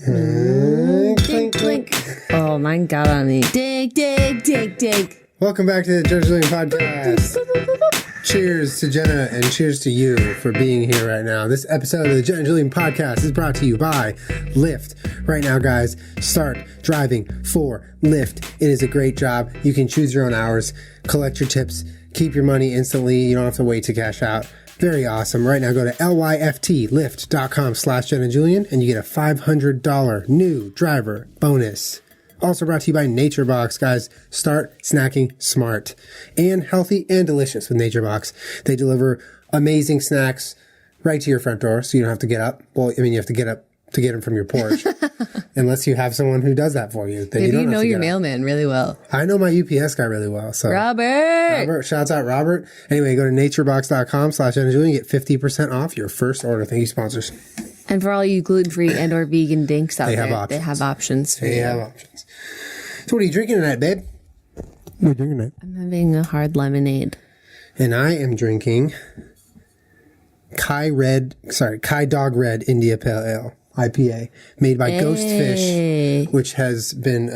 Clink, clink. Oh, mine got on me. Dig, dig, dig, dig. Welcome back to the Jenna Julien Podcast. Cheers to Jenna and cheers to you for being here right now. This episode of the Jenna Julien Podcast is brought to you by Lyft. Right now, guys, start driving for Lyft. It is a great job. You can choose your own hours, collect your tips, keep your money instantly. You don't have to wait to cash out. Very awesome. Right now, go to lyftlyft.com/Jenna Julien and you get a $500 new driver bonus. Also brought to you by NatureBox, guys. Start snacking smart and healthy and delicious with NatureBox. They deliver amazing snacks right to your front door, so you don't have to get up. Well, I mean, you have to get up to get them from your porch, unless you have someone who does that for you. Then Maybe you know your mailman really well. I know my UPS guy really well. So Robert, shouts out Robert. Anyway, go to naturebox.com/Jenna Julien, get 50% off your first order. Thank you, sponsors. And for all you gluten-free and or vegan dinks out They there, have options. they have options for you. They have options. So what are you drinking tonight, babe? What are you drinking tonight? I'm having a hard lemonade. And I am drinking Kai Dog Red India Pale Ale IPA, made by Ghost Fish, which has been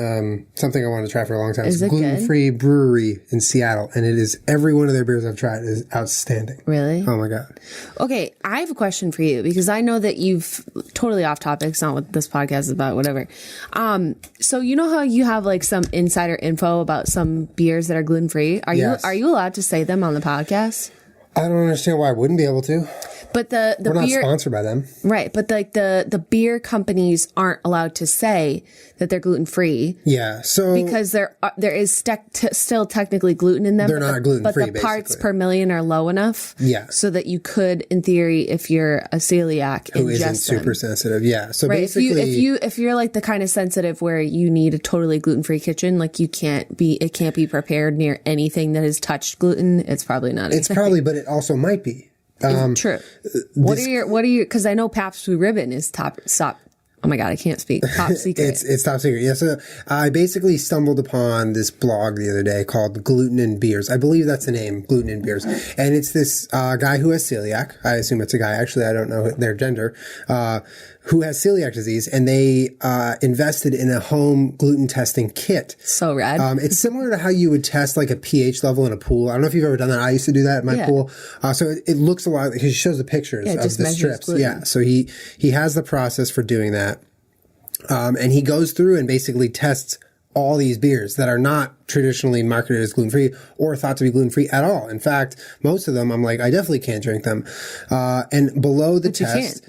something I wanted to try for a long time. Is it's a it gluten-free brewery in Seattle, and it is every one of their beers I've tried is outstanding. Really? Oh my god. Okay, I have a question for you because I know that you've totally off topic. It's not what this podcast is about, whatever. So you know how you have like some insider info about some beers that are gluten-free? Are you allowed to say them on the podcast? I don't understand why I wouldn't be able to. But the We're beer, not sponsored by them. Right, but like the beer companies aren't allowed to say that they're gluten-free. Yeah, so because there is still technically gluten in them. They're not gluten-free, but the parts per million are low enough. Yeah. So that you could, in theory, if you're a celiac, who isn't ingest them. super sensitive. Yeah. So right. basically, if you're like the kind of sensitive where you need a totally gluten-free kitchen, like it can't be prepared near anything that has touched gluten. It's probably not. It's probably, but it also might be. True. What are your, because I know Pabst Blue Ribbon is top. Oh my God, I can't speak. Top secret. It's top secret. Yeah. So I basically stumbled upon this blog the other day called Gluten and Beers. I believe that's the name, Gluten and Beers. And it's this guy who has celiac. I assume it's a guy. Actually, I don't know their gender. Who has celiac disease, and they invested in a home gluten testing kit. So rad. It's similar to how you would test like a pH level in a pool. I don't know if you've ever done that. I used to do that at my pool. So it looks a lot, because he shows the pictures of the strips. Gluten. Yeah. So he has the process for doing that. And he goes through and basically tests all these beers that are not traditionally marketed as gluten-free or thought to be gluten-free at all. In fact, most of them, I'm like, I definitely can't drink them. And below the test,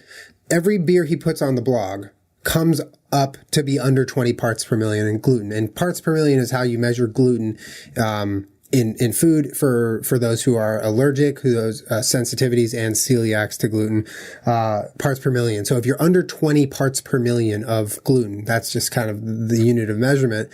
every beer he puts on the blog comes up to be under 20 parts per million in gluten. And parts per million is how you measure gluten in food for those who are allergic, who those sensitivities and celiacs to gluten, parts per million. So if you're under 20 parts per million of gluten, that's just kind of the unit of measurement.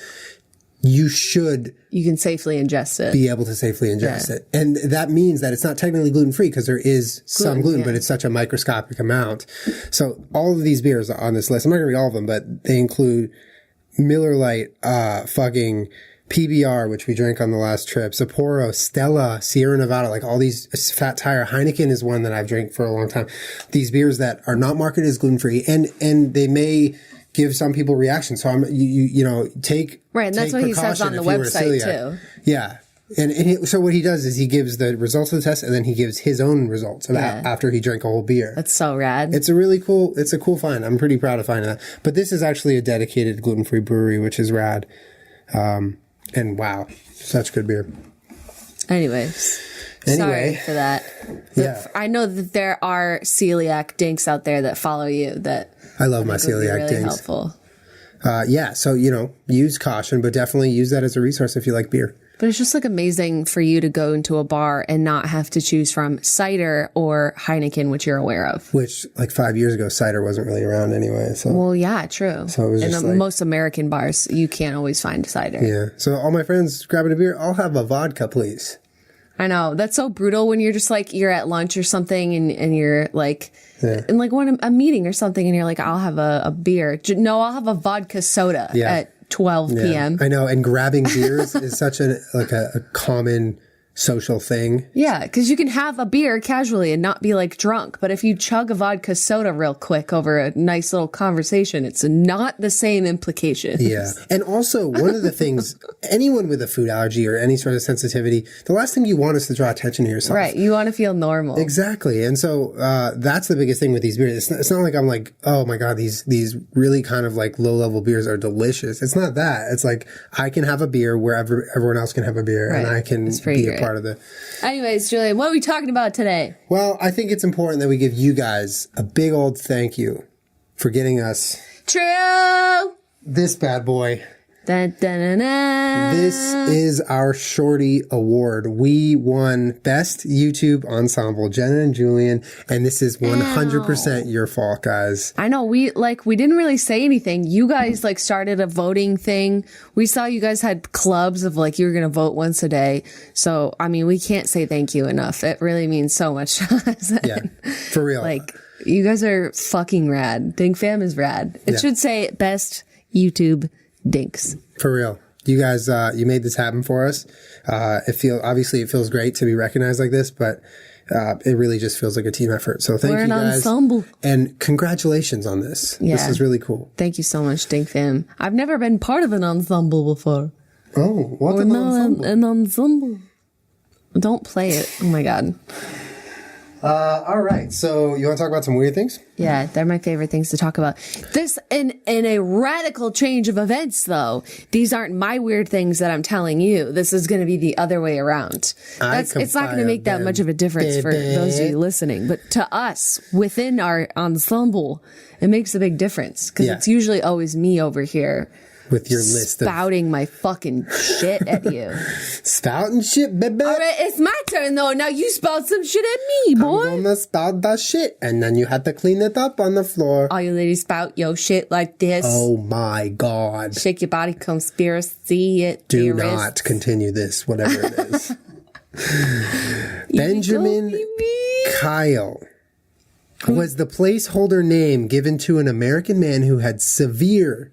You can safely ingest it. Be able to safely ingest it. And that means that it's not technically gluten-free because there is some gluten, but it's such a microscopic amount. So all of these beers on this list, I'm not going to read all of them, but they include Miller Lite, fucking PBR, which we drank on the last trip, Sapporo, Stella, Sierra Nevada, like all these, Fat Tire. Heineken is one that I've drank for a long time. These beers that are not marketed as gluten-free, and they may give some people reactions. So take right, and that's what he says on the website too. Yeah, so what he does is he gives the results of the test, and then he gives his own results after he drank a whole beer. That's so rad. It's a cool find. I'm pretty proud of finding that. But this is actually a dedicated gluten-free brewery, which is rad. And wow, such good beer. Anyway, sorry for that. I know that there are celiac dinks out there that follow you that I love my celiac really dinks. Helpful. So, use caution, but definitely use that as a resource if you like beer. But it's just like amazing for you to go into a bar and not have to choose from cider or Heineken, which you're aware of. Which, like 5 years ago, cider wasn't really around anyway. So. Well, yeah, true. So it was in most American bars, you can't always find cider. Yeah. So all my friends grabbing a beer, I'll have a vodka, please. I know. That's so brutal when you're just like, you're at lunch or something and you're like, in like a meeting or something, and you're like, I'll have a beer. No, I'll have a vodka soda at 12 p.m. I know. And grabbing beers is such a common social thing. Yeah, because you can have a beer casually and not be like drunk. But if you chug a vodka soda real quick over a nice little conversation, it's not the same implications. Yeah. And also, one of the things, anyone with a food allergy or any sort of sensitivity, the last thing you want is to draw attention to yourself. Right. You want to feel normal. Exactly. And so that's the biggest thing with these beers. It's not like I'm like, oh my God, these really kind of like low level beers are delicious. It's not that. It's like I can have a beer wherever everyone else can have a beer, and I can be a part of the. Anyways, Julian, what are we talking about today? Well, I think it's important that we give you guys a big old thank you for getting us this bad boy. Dun, dun, dun, dun. This is our Shorty Award. We won Best YouTube Ensemble, Jenna and Julien, and this is 100% your fault, guys. I know, we didn't really say anything. You guys like started a voting thing. We saw you guys had clubs of like you were going to vote once a day. So, I mean, we can't say thank you enough. It really means so much to us. Yeah, for real. Like, you guys are fucking rad. Dink Fam is rad. It should say Best YouTube Dinks. For real. You guys, you made this happen for us. It feels great to be recognized like this, but it really just feels like a team effort. So thank you guys. Ensemble. And congratulations on this. Yeah. This is really cool. Thank you so much, Dink Fam. I've never been part of an ensemble before. Oh, what's an ensemble? An ensemble. Don't play it. Oh my God. All right. So you want to talk about some weird things? Yeah, they're my favorite things to talk about. This, in a radical change of events, though, these aren't my weird things that I'm telling you. This is going to be the other way around. It's not going to make that much of a difference for those of you listening. But to us, within our ensemble, it makes a big difference. Because it's usually always me over here. With your list spouting my fucking shit at you. Spouting shit, baby. All right, it's my turn, though. Now you spout some shit at me, boy. I'm gonna spout that shit, and then you have to clean it up on the floor. All you ladies spout your shit like this. Oh, my God. Shake your body, conspiracy it. Do not continue this, whatever it is. Benjamin Kyle was the placeholder name given to an American man who had severe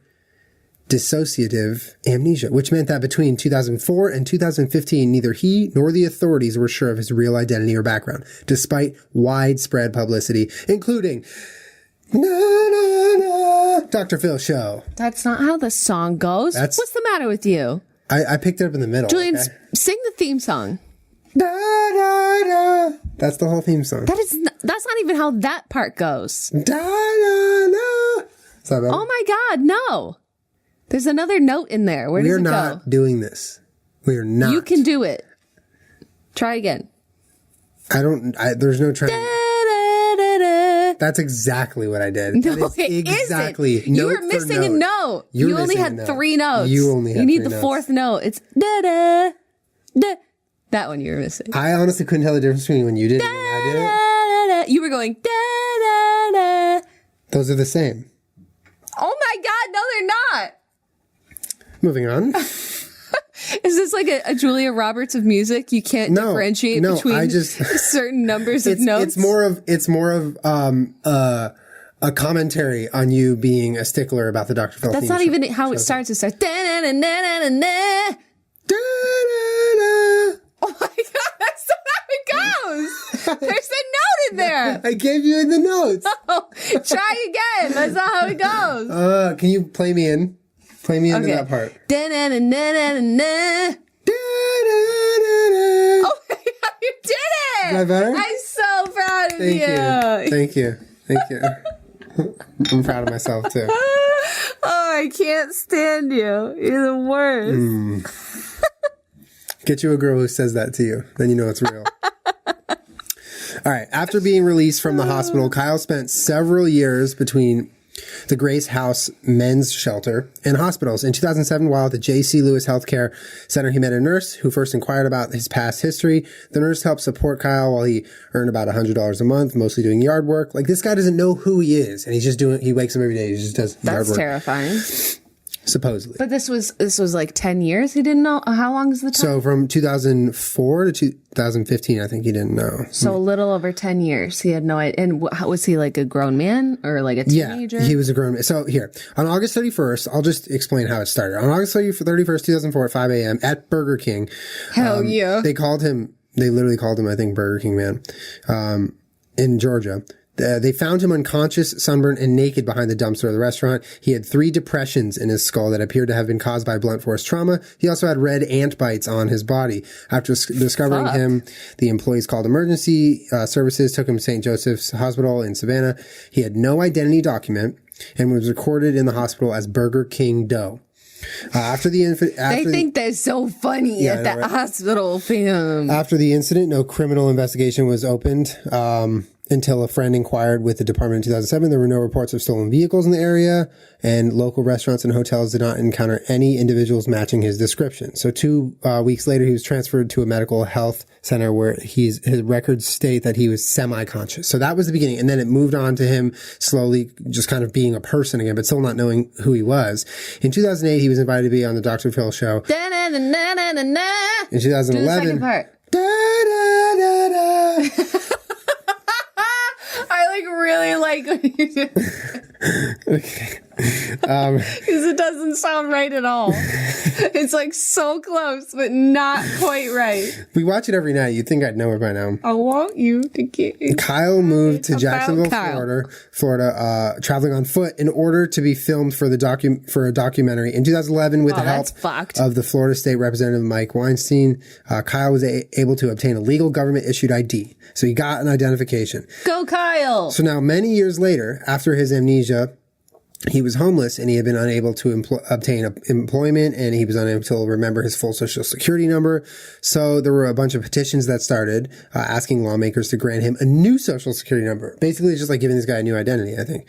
dissociative amnesia, which meant that between 2004 and 2015, neither he nor the authorities were sure of his real identity or background, despite widespread publicity, including Dr. Phil Show. That's not how the song goes. What's the matter with you? I picked it up in the middle. Julian, sing the theme song. That's the whole theme song. That's not even how that part goes. Is that better? Oh my God, no. There's another note in there. Where does it go? We're not doing this. We are not. You can do it. Try again. There's no trying. That's exactly what I did. No, it isn't. You were missing a note. You only had 3 notes. You need the 4th note. It's da-da, da. That one you were missing. I honestly couldn't tell the difference between when you did it and I did it. You were going da-da-da. Those are the same. Oh my God, no, they're not. Moving on. Is this like a Julia Roberts of music? You can't differentiate between certain numbers of notes? It's more of a commentary on you being a stickler about the Dr. Phil. That's not even how it starts. It starts. Oh my God, that's not how it goes. There's a note in there. I gave you the notes. Oh, try again. That's not how it goes. Can you play me in? Play me into that part. Oh my God, you did it! Is that better? I'm so proud of you. Thank you. I'm proud of myself too. Oh, I can't stand you. You're the worst. Get you a girl who says that to you. Then you know it's real. All right. After being released from the hospital, Kyle spent several years between the Grace House Men's Shelter and hospitals. In 2007, while at the J.C. Lewis Healthcare Center, he met a nurse who first inquired about his past history. The nurse helped support Kyle while he earned about $100 a month, mostly doing yard work. Like, this guy doesn't know who he is, and he wakes up every day, he just does yard work. That's terrifying. supposedly. But this was like 10 years. He didn't know. How long is the time? So from 2004 to 2015, I think he didn't know. So a little over 10 years. He had no idea. And was he like a grown man or like a teenager? Yeah, he was a grown man. So here, on August 31st, I'll just explain how it started. On August 31st, 2004 at 5 a.m. at Burger King. Hell yeah. They literally called him, I think, Burger King Man, in Georgia. They found him unconscious, sunburned, and naked behind the dumpster of the restaurant. He had 3 depressions in his skull that appeared to have been caused by blunt force trauma. He also had red ant bites on his body. After discovering him, the employees called emergency services, took him to St. Joseph's Hospital in Savannah. He had no identity document and was recorded in the hospital as Burger King Doe. They think they're so funny at the hospital, fam. After the incident, no criminal investigation was opened until a friend inquired with the department in 2007. There were no reports of stolen vehicles in the area, and local restaurants and hotels did not encounter any individuals matching his description. So 2 weeks later, he was transferred to a medical health center where his records state that he was semi-conscious. So that was the beginning. And then it moved on to him slowly just kind of being a person again, but still not knowing who he was. In 2008, he was invited to be on the Dr. Phil show. In 2011. Do the second part. I really like what you do. Okay. Because it doesn't sound right at all. It's like so close, but not quite right. We watch it every night. You'd think I'd know it by now. I want you to get it. Kyle moved to Jacksonville, Florida, traveling on foot in order to be filmed for a documentary in 2011 with the help of the Florida State Representative Mike Weinstein. Kyle was able to obtain a legal government-issued ID, so he got an identification. Go, Kyle! So now, many years later, after his amnesia, he was homeless and he had been unable to obtain employment, and he was unable to remember his full social security number. So there were a bunch of petitions that started asking lawmakers to grant him a new social security number. Basically, it's just like giving this guy a new identity, I think.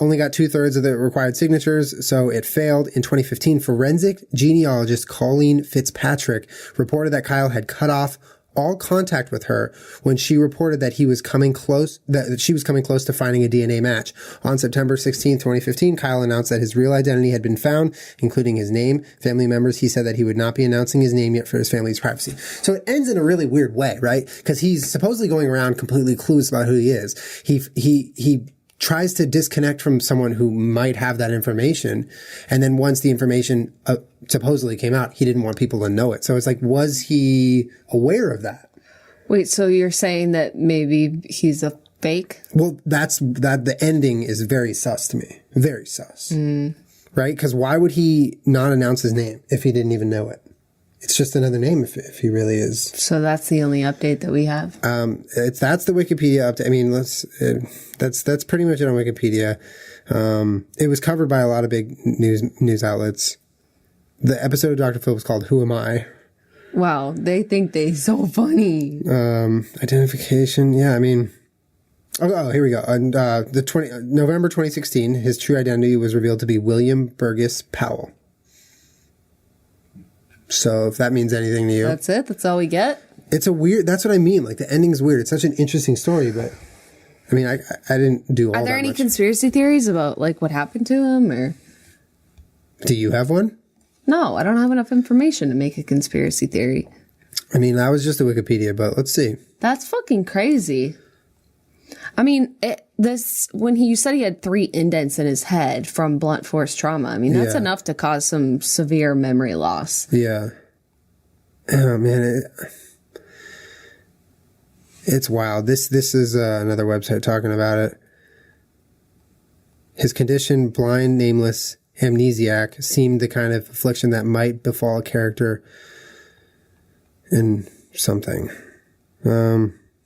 Only got 2/3 of the required signatures, so it failed. In 2015, forensic genealogist Colleen Fitzpatrick reported that Kyle had cut off all contact with her when she reported that she was coming close to finding a DNA match. On September 16, 2015, Kyle announced that his real identity had been found, including his name, family members. He said that he would not be announcing his name yet for his family's privacy. So it ends in a really weird way, right? Because he's supposedly going around completely clueless about who he is. He tries to disconnect from someone who might have that information. And then once the information supposedly came out, he didn't want people to know it. So it's like, was he aware of that? Wait, so you're saying that maybe he's a fake? Well, the ending is very sus to me. Very sus. Right? Because why would he not announce his name if he didn't even know it? It's just another name if he really is. So that's the only update that we have. That's the Wikipedia update. I mean, that's pretty much it on Wikipedia. It was covered by a lot of big news outlets. The episode of Dr. Phil was called "Who Am I?" Wow, they think they're so funny. Identification. Yeah, I mean. Oh, here we go. On November 2016, his true identity was revealed to be William Burgess Powell. So if that means anything to you. That's it? That's all we get? That's what I mean. Like, the ending's weird. It's such an interesting story, but I mean, I didn't do all that much. Are there any conspiracy theories about like what happened to him, or? Do you have one? No, I don't have enough information to make a conspiracy theory. I mean, that was just a Wikipedia, but let's see. That's fucking crazy. I mean, when you said he had 3 indents in his head from blunt force trauma, I mean, that's enough to cause some severe memory loss. Yeah. Oh, man. It's wild. This is another website talking about it. His condition, blind, nameless, amnesiac, seemed the kind of affliction that might befall a character in something.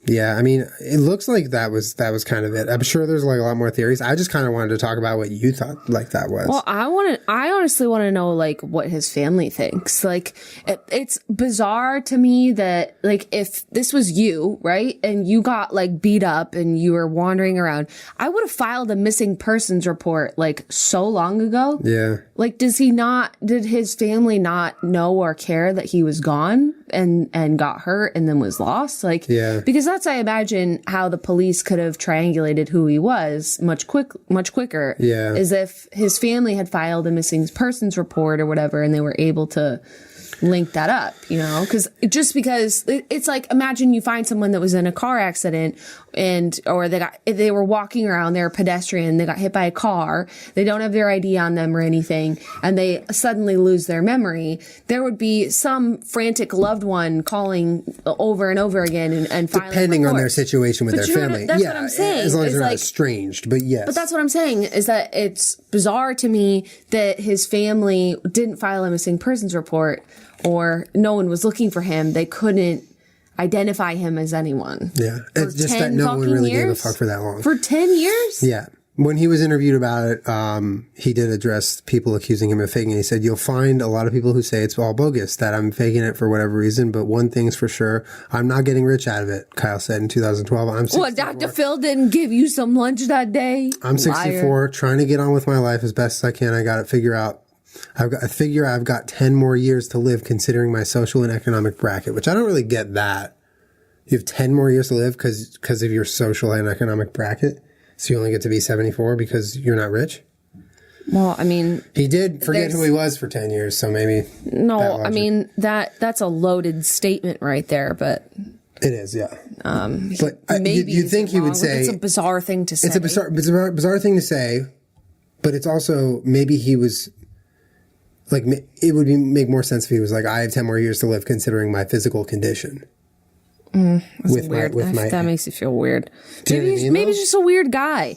Yeah, I mean, it looks like that was kind of it. I'm sure there's like a lot more theories. I just kind of wanted to talk about what you thought like that was. Well, I honestly want to know like what his family thinks. Like, it's bizarre to me that like if this was you, right, and you got like beat up and you were wandering around, I would have filed a missing persons report like so long ago. Yeah. Like, did his family not know or care that he was gone? and got hurt and then was lost. Like, because that's, I imagine, how the police could have triangulated who he was much quicker. Yeah. Is if his family had filed a missing persons report or whatever, and they were able to link that up, you know, because it's like, imagine you find someone that was in a car accident or they were walking around, they're a pedestrian, they got hit by a car, they don't have their ID on them or anything, and they suddenly lose their memory. There would be some frantic loved one calling over and over again and filing depending on their situation with their family. That's what I'm saying. As long as they're not estranged, but yes. But that's what I'm saying, is that it's bizarre to me that his family didn't file a missing persons report, or no one was looking for him. They couldn't identify him as anyone. Yeah. It's just that no one really gave a fuck for that long. For 10 years? Yeah. When he was interviewed about it, he did address people accusing him of faking it. He said, you'll find a lot of people who say it's all bogus, that I'm faking it for whatever reason, but one thing's for sure, I'm not getting rich out of it, Kyle said in 2012. I'm 64. What, Dr. Phil didn't give you some lunch that day? I'm 64, trying to get on with my life as best as I can. I got to figure out I've got 10 more years to live considering my social and economic bracket, which I don't really get that. You have 10 more years to live because of your social and economic bracket. So you only get to be 74 because you're not rich? Well, I mean, he did forget who he was for 10 years. So maybe. No, I mean, that's a loaded statement right there, but. It is, yeah. But maybe you'd think he would say. It's a bizarre thing to say. It's a bizarre thing to say, but it's also maybe he was. Like, it would make more sense if he was like, I have 10 more years to live considering my physical condition. That's weird. That makes you feel weird. Maybe he's just a weird guy.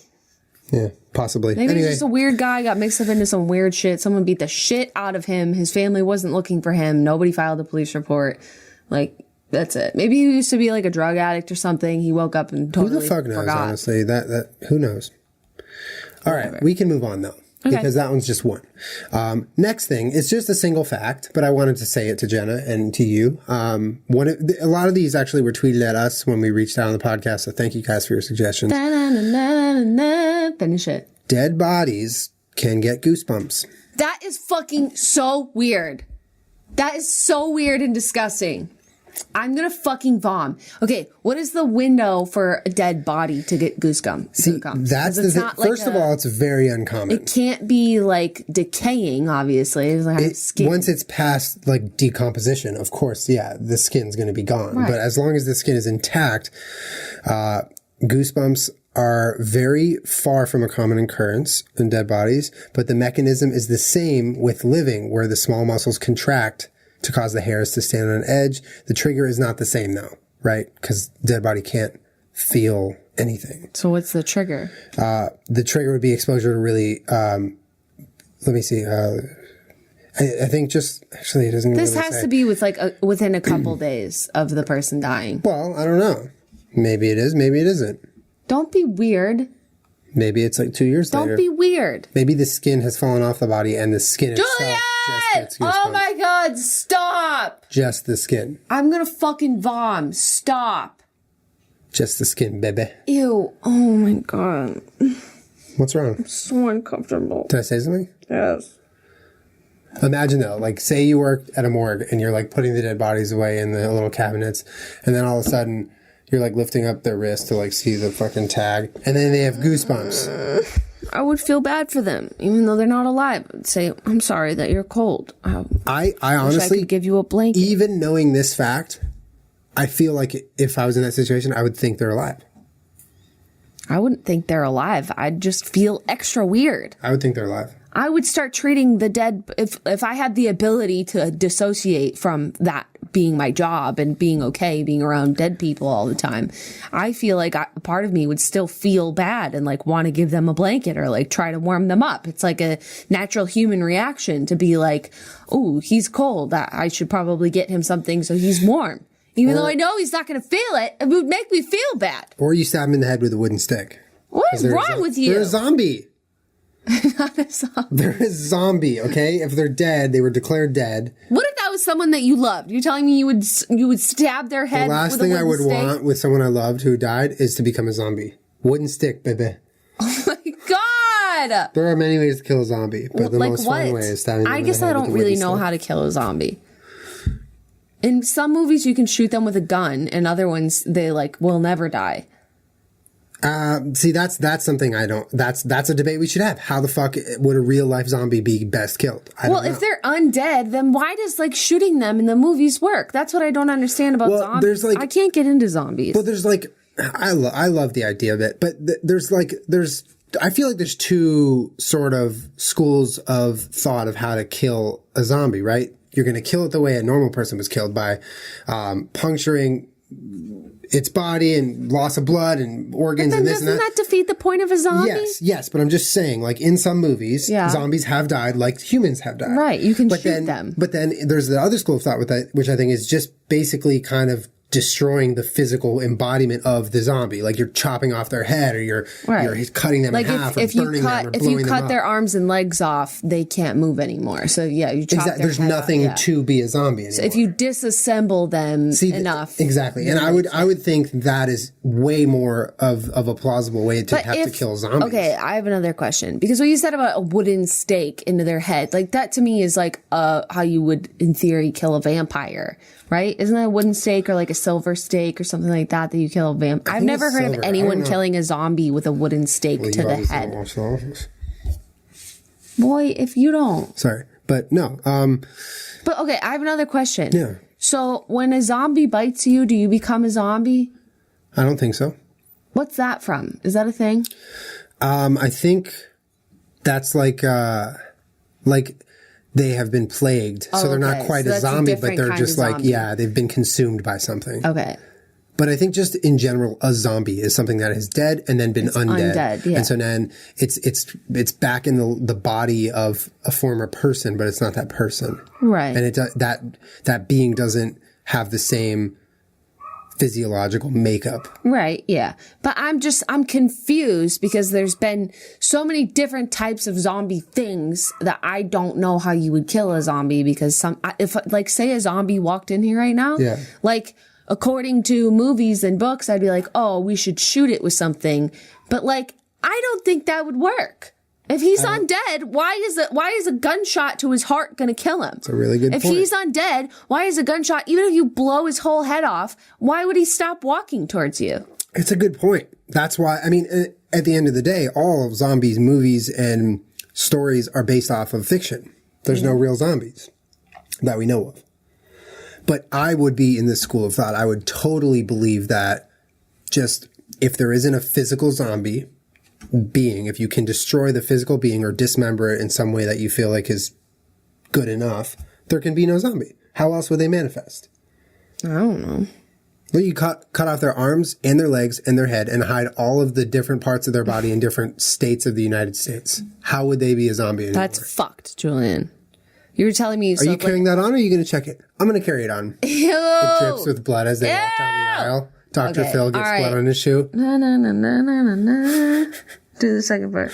Yeah, possibly. Maybe he's just a weird guy, got mixed up into some weird shit. Someone beat the shit out of him. His family wasn't looking for him. Nobody filed a police report. Like, that's it. Maybe he used to be like a drug addict or something. He woke up and totally forgot. Who the fuck knows, honestly? Who knows? All right, we can move on, though. Okay. Because that one's just one. Next thing, it's just a single fact, but I wanted to say it to Jenna and to you. A lot of these actually were tweeted at us when we reached out on the podcast, so thank you guys for your suggestions. Finish it. Dead bodies can get goosebumps. That is fucking so weird. That is so weird and disgusting. I'm gonna fucking vom. Okay, what is the window for a dead body to get goosebumps? See, that's the thing. First of all, it's very uncommon. It can't be like decaying, obviously. It's like skin. Once it's past like decomposition, of course, yeah, the skin's gonna be gone. Right. But as long as the skin is intact, goosebumps are very far from a common occurrence in dead bodies, but the mechanism is the same with living, where the small muscles contract to cause the hairs to stand on edge. The trigger is not the same though, right? Because dead body can't feel anything. So what's the trigger? The trigger would be exposure to really, let me see. I think actually it doesn't This really has say. To be with within a couple days of the person dying. Well, I don't know. Maybe it is, maybe it isn't. Don't be weird. Maybe it's like 2 years later. Don't be weird. Maybe the skin has fallen off the body and the skin itself just gets goosebumps. Oh my God, stop. Just the skin. I'm gonna fucking vom. Stop. Just the skin, baby. Ew. Oh my God. What's wrong? I'm so uncomfortable. Did I say something? Yes. Imagine though, like say you work at a morgue and you're like putting the dead bodies away in the little cabinets, and then all of a sudden you're like lifting up their wrist to like see the fucking tag, and then they have goosebumps. I would feel bad for them, even though they're not alive. I'd say, I'm sorry that you're cold. I honestly I could give you a blanket. Even knowing this fact, I feel like if I was in that situation, I would think they're alive. I wouldn't think they're alive. I'd just feel extra weird. I would think they're alive. I would start treating the dead, if I had the ability to dissociate from that being my job and being okay, being around dead people all the time, I feel like a part of me would still feel bad and like want to give them a blanket or like try to warm them up. It's like a natural human reaction to be like, oh, he's cold. I should probably get him something so he's warm. Even though I know he's not going to feel it, it would make me feel bad. Or you stab him in the head with a wooden stick. What is wrong with you? They're a zombie. Not a zombie. They're a zombie, okay? If they're dead, they were declared dead. What if that was someone that you loved? You're telling me you would stab their head with a wooden stick? The last thing I would want with someone I loved who died is to become a zombie. Wooden stick, baby. Oh my God! There are many ways to kill a zombie, but the most fun way is stabbing them in the head. I guess I don't really know how to kill a zombie. In some movies, you can shoot them with a gun. In other ones, they like will never die. See, that's something I don't. That's a debate we should have. How the fuck would a real life zombie be best killed? I don't know. If they're undead, then why does like shooting them in the movies work? That's what I don't understand about zombies. I can't get into zombies. Well, there's like, I love the idea of it, but I feel like there's two sort of schools of thought of how to kill a zombie, right? You're going to kill it the way a normal person was killed, by puncturing its body and loss of blood and organs and this and that. Doesn't that defeat the point of a zombie? Yes, but I'm just saying, like in some movies, zombies have died like humans have died. Right, you can shoot them. But then there's the other school of thought with that, which I think is just basically kind of destroying the physical embodiment of the zombie. Like you're chopping off their head, or you're cutting them in half, or burning them, or blowing them up. If you cut their arms and legs off, they can't move anymore. So you chop their There's head nothing off, to be a zombie anymore. So if you disassemble them enough. Exactly. And I would think that is way more of a plausible way to have to kill zombies. Okay, I have another question. Because what you said about a wooden stake into their head, like that to me is like how you would, in theory, kill a vampire. Right? Isn't that a wooden stake or like a silver stake or something like that you kill a vampire? I've never heard of anyone killing a zombie with a wooden stake to the head. Watch The Office. Boy, if you don't. Sorry, but no. But okay, I have another question. Yeah. So when a zombie bites you, do you become a zombie? I don't think so. What's that from? Is that a thing? I think that's like they have been plagued, so they're not quite a zombie, but they're just like, they've been consumed by something. Okay. But I think just in general, a zombie is something that is dead and then been undead. And so then it's back in the body of a former person, but it's not that person. Right. And that being doesn't have the same physiological makeup. Right, yeah. But I'm confused because there's been so many different types of zombie things that I don't know how you would kill a zombie, because if like say a zombie walked in here right now, like according to movies and books, I'd be like, oh, we should shoot it with something. But like, I don't think that would work. If he's undead, why is a gunshot to his heart going to kill him? It's a really good point. If he's undead, why is a gunshot, even if you blow his whole head off, why would he stop walking towards you? It's a good point. That's why, I mean, at the end of the day, all of zombies movies and stories are based off of fiction. There's no real zombies that we know of. But I would be in this school of thought. I would totally believe that just if there isn't a physical zombie being, if you can destroy the physical being or dismember it in some way that you feel like is good enough, there can be no zombie. How else would they manifest? I don't know. Well, you cut off their arms and their legs and their head and hide all of the different parts of their body in different states of the United States. How would they be a zombie anymore? That's fucked, Julian. You were telling me... Are you carrying that on, or are you going to check it? I'm going to carry it on. Ew! It drips with blood as they walk down the aisle. Dr. Phil gets blood on his shoe. Na, na, na, na, na, na, na. Do the second part.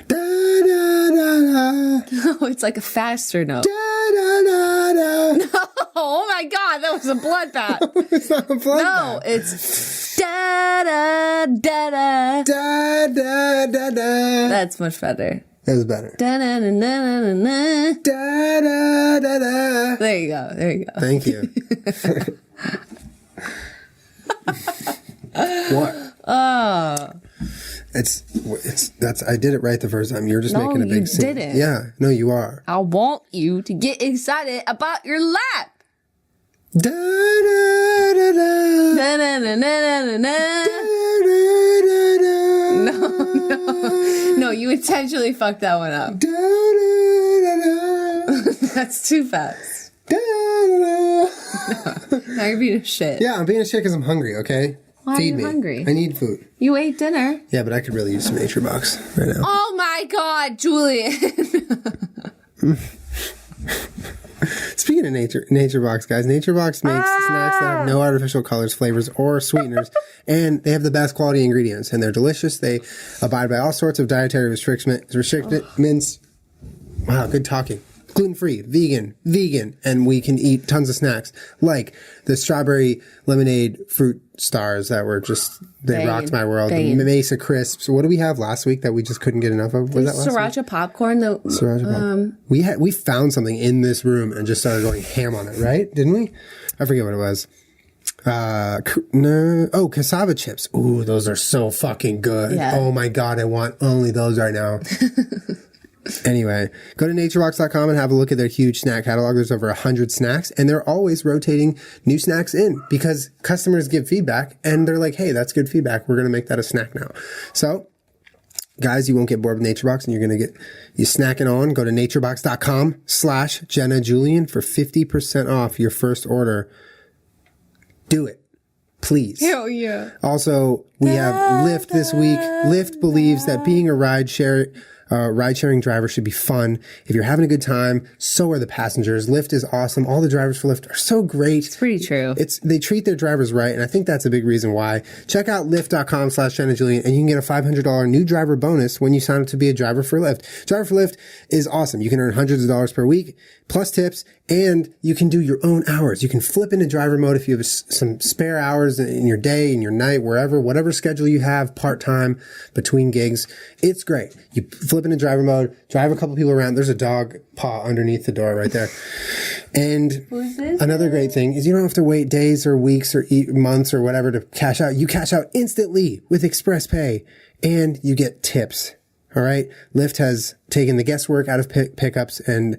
Da, da, da, da. No, it's like a faster note. Da, da, da, da. No, oh my God, that was a bloodbath. It's not a bloodbath. No, it's da da da da da da da da. That's much better. That was better. Da da da da da da da da da da. There you go. There you go. Thank you. What? Oh. That's I did it right the first time. You're just making a big scene. You didn't. Yeah. No, you are. I want you to get excited about your lap. Da da da da. Da da da da da da. No, you intentionally fucked that one up. Da, da, da, da. That's too fast. Da, da, da. No, now you're being a shit. Yeah, I'm being a shit because I'm hungry, okay? Why Feed are you me. hungry? I need food. You ate dinner. Yeah, but I could really use some Nature Box right now. Oh my God, Julian. Speaking of Nature Box, guys, Nature Box makes snacks that have no artificial colors, flavors, or sweeteners, and they have the best quality ingredients, and they're delicious. They abide by all sorts of dietary restrictions. Wow, good talking. gluten-free, vegan, and we can eat tons of snacks like the strawberry lemonade fruit stars that were just, they rocked my world. The Mesa crisps. What did we have last week that we just couldn't get enough of? Was that last Sriracha week? Popcorn. Sriracha popcorn. We found something in this room and just started going ham on it, right? Didn't we? I forget what it was. Cassava chips. Ooh, those are so fucking good. Yeah. Oh my God, I want only those right now. Anyway, go to naturebox.com and have a look at their huge snack catalog. There's over 100 snacks, and they're always rotating new snacks in because customers give feedback and they're like, hey, that's good feedback. We're going to make that a snack now. So, guys, you won't get bored with NatureBox, and you're going to get you snacking on. Go to naturebox.com/Jenna Julien for 50% off your first order. Do it. Please. Hell yeah. Also, we have Lyft this week. Lyft believes that being a ride-sharing driver should be fun. If you're having a good time, so are the passengers. Lyft is awesome. All the drivers for Lyft are so great. It's pretty true. They treat their drivers right, and I think that's a big reason why. Check out lyft.com/Jenna Julien, and you can get a $500 new driver bonus when you sign up to be a driver for Lyft. Driver for Lyft is awesome. You can earn hundreds of dollars per week, plus tips, and you can do your own hours. You can flip into driver mode if you have some spare hours in your day, in your night, whatever schedule you have, part-time, between gigs. It's great. You flip into driver mode, drive a couple people around. There's a dog paw underneath the door right there. And another great thing is you don't have to wait days or weeks or months or whatever to cash out. You cash out instantly with Express Pay, and you get tips. All right. Lyft has taken the guesswork out of pickups, and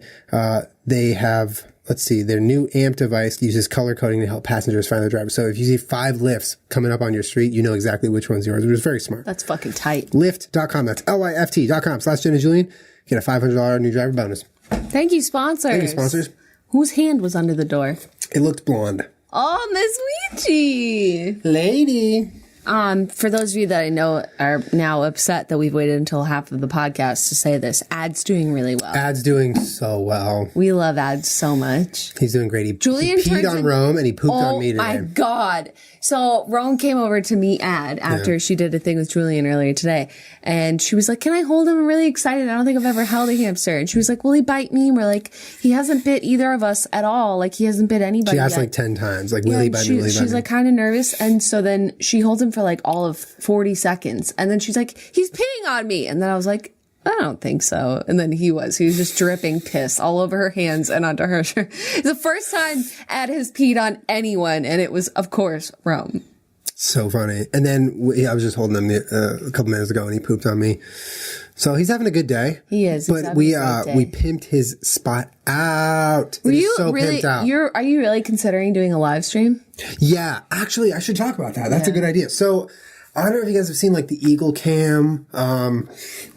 they have, their new AMP device uses color coding to help passengers find their driver. So if you see 5 Lyfts coming up on your street, you know exactly which one's yours, which is very smart. That's fucking tight. Lyft.com. That's Lyft.com/Jenna Julien. Get a $500 new driver bonus. Thank you, sponsors. Thank you, sponsors. Whose hand was under the door? It looked blonde. Oh, Miss Weechie. Lady. For those of you that I know are now upset that we've waited until half of the podcast to say this, Ad's doing really well. Ad's doing so well. We love Ad so much. He's doing great. He peed on Rome and he pooped on me today. Oh my God. So Rome came over to meet Ad after she did a thing with Julian earlier today. And she was like, can I hold him? I'm really excited. I don't think I've ever held a hamster. And she was like, will he bite me? And we're like, he hasn't bit either of us at all. Like, he hasn't bit anybody She asked yet. like 10 times. Like, will he bite me? Will he bite me? She's like kind of nervous. And so then she holds him for like all of 40 seconds. And then she's like, he's peeing on me. And then I was like, I don't think so. And then he was just dripping piss all over her hands and onto her shirt. It's the first time Ad has peed on anyone. And it was, of course, Rome. So funny. And then I was just holding him a couple minutes ago and he pooped on me. So he's having a good day. He is. But we pimped his spot out. Were you so really, pimped out. are you really considering doing a live stream? Yeah. Actually, I should talk about that. That's a good idea. So I don't know if you guys have seen like the Eagle Cam. Of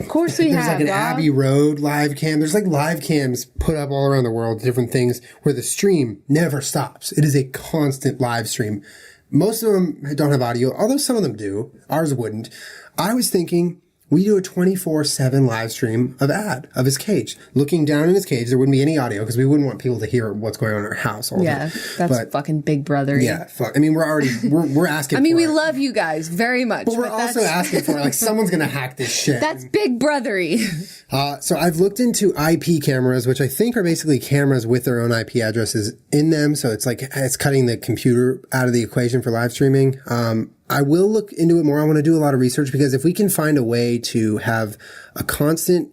course we have. There's like an Abbey Road live cam. There's like live cams put up all around the world, different things where the stream never stops. It is a constant live stream. Most of them don't have audio, although some of them do. Ours wouldn't. I was thinking we do a 24/7 live stream of Ad, of his cage. Looking down in his cage, there wouldn't be any audio because we wouldn't want people to hear what's going on in our house all the time. That's fucking Big Brother. Yeah, fuck. I mean, we're asking for it. I mean, we love you guys very much. But we're also asking for it. Like, someone's going to hack this shit. That's Big Brothery. So I've looked into IP cameras, which I think are basically cameras with their own IP addresses in them. So it's like, it's cutting the computer out of the equation for live streaming. I will look into it more. I want to do a lot of research because if we can find a way to have a constant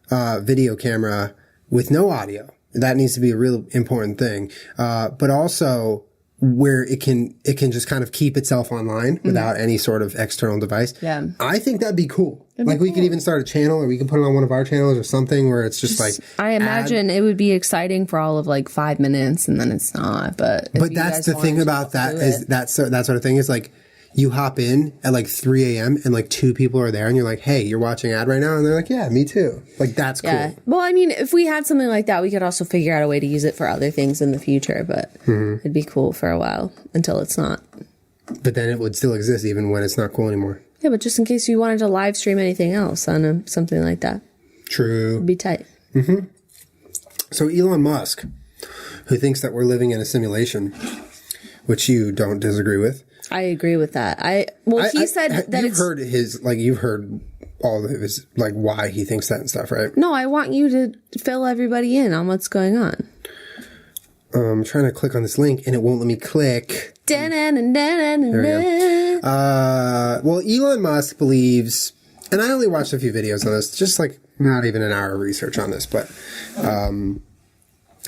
video camera with no audio, that needs to be a real important thing. But also where it can just kind of keep itself online without any sort of external device. Yeah. I think that'd be cool. We could even start a channel, or we can put it on one of our channels or something where it's just like. I imagine it would be exciting for all of like 5 minutes and then it's not. But that's the thing about that is that sort of thing is like, you hop in at like 3 a.m. and like 2 people are there and you're like, hey, you're watching Ad right now? And they're like, yeah, me too. Like, that's cool. Well, I mean, if we had something like that, we could also figure out a way to use it for other things in the future, but it'd be cool for a while until it's not. But then it would still exist even when it's not cool anymore. Yeah, but just in case you wanted to live stream anything else on something like that. True. It'd be tight. Mm-hmm. So Elon Musk, who thinks that we're living in a simulation, which you don't disagree with, I agree with that. He said that you've heard all of his, like, why he thinks that and stuff, right? No, I want you to fill everybody in on what's going on. I'm trying to click on this link and it won't let me click. There we go. Well, Elon Musk believes, and I only watched a few videos on this, just like not even an hour of research on this, but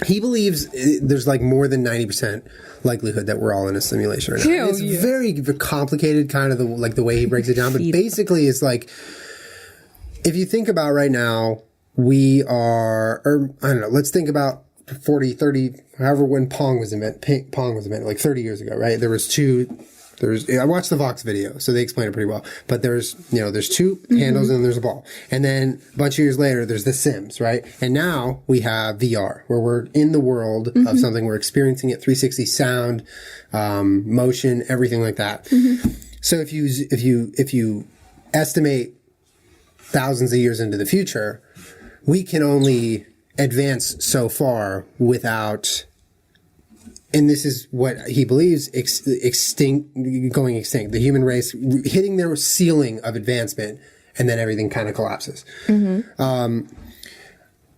he believes there's like more than 90% likelihood that we're all in a simulation right now. It's very complicated, kind of the way he breaks it down, but basically it's like, if you think about right now, we are, or I don't know, let's think about 40, 30, however, when Pong was invented, like 30 years ago, right? I watched the Vox video, so they explain it pretty well. But there's two handles and there's a ball. And then a bunch of years later, there's The Sims, right? And now we have VR, where we're in the world of something, we're experiencing it, 360 sound, motion, everything like that. So if you estimate thousands of years into the future, we can only advance so far without, and this is what he believes, going extinct. The human race hitting their ceiling of advancement, and then everything kind of collapses. But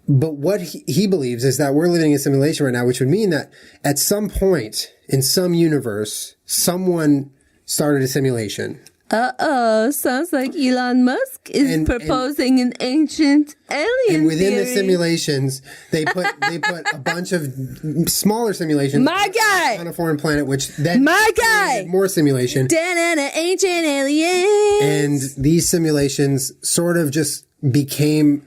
what he believes is that we're living in a simulation right now, which would mean that at some point in some universe, someone started a simulation. Sounds like Elon Musk is proposing an ancient alien And within theory. the simulations, they put a bunch of smaller simulations on a foreign planet, which then created more simulation. Ancient aliens. And these simulations sort of just became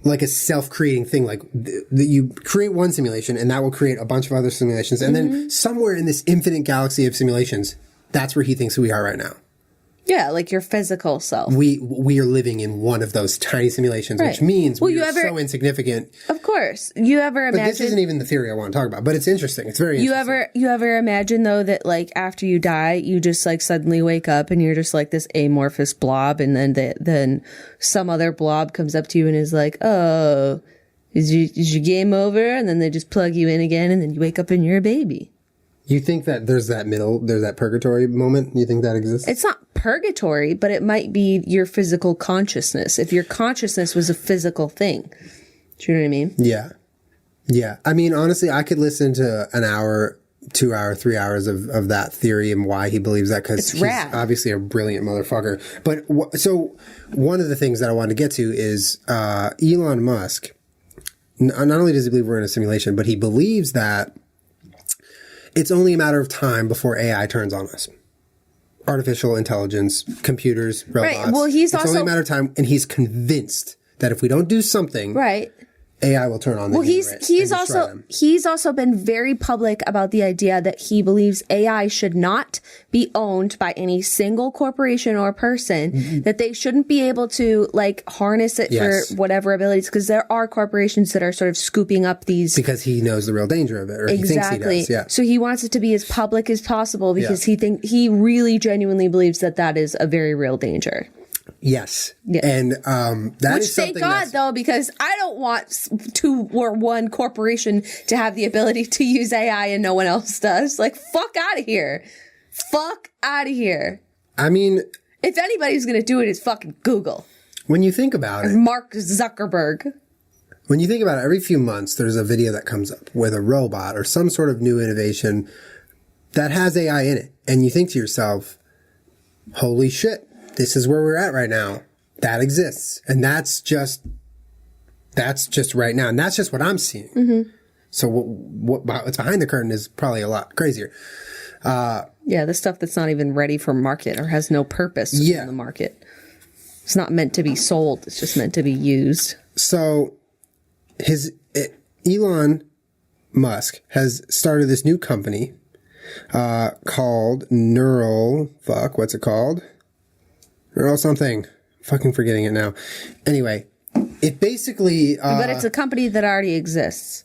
like a self-creating thing. Like you create one simulation, and that will create a bunch of other simulations, and then somewhere in this infinite galaxy of simulations, that's where he thinks we are right now. Yeah, like your physical self. We are living in one of those tiny simulations, which means we are so insignificant. Of course. You ever imagine... But this isn't even the theory I want to talk about, but it's interesting. It's very interesting. You ever imagine, though, that, like, after you die, you just, like, suddenly wake up and you're just, like, this amorphous blob, and then some other blob comes up to you and is like, oh, is your game over? And then they just plug you in again, and then you wake up and you're a baby. You think that there's that purgatory moment? You think that exists? It's not purgatory, but it might be your physical consciousness. If your consciousness was a physical thing. Do you know what I mean? Yeah. Yeah. I mean, honestly, I could listen to an hour, 2 hour, 3 hours of that theory and why he believes that, because he's obviously a brilliant motherfucker. But so one of the things that I wanted to get to is Elon Musk. Not only does he believe we're in a simulation, but he believes that it's only a matter of time before AI turns on us. Artificial intelligence, computers, robots. Right. Well, it's only a matter of time, and he's convinced that if we don't do something, AI will turn on. Well, he's also been very public about the idea that he believes AI should not be owned by any single corporation or person, that they shouldn't be able to, like, harness it for whatever abilities, because there are corporations that are sort of scooping up these. Because he knows the real danger of it, or he thinks he does. Yeah. So he wants it to be as public as possible, because he really genuinely believes that is a very real danger. Yes. Yeah. And that is something. Which, thank God, though, because I don't want one corporation to have the ability to use AI and no one else does. Like, fuck out of here. Fuck out of here. I mean, if anybody's going to do it, it's fucking Google. When you think about it. Mark Zuckerberg. When you think about it, every few months, there's a video that comes up with a robot or some sort of new innovation that has AI in it. And you think to yourself, holy shit. This is where we're at right now. That exists. And that's just right now. And that's just what I'm seeing. So what's behind the curtain is probably a lot crazier. The stuff that's not even ready for market or has no purpose in the market. It's not meant to be sold. It's just meant to be used. So Elon Musk has started this new company called what's it called? Neural something. Fucking forgetting it now. Anyway, it basically... but it's a company that already exists.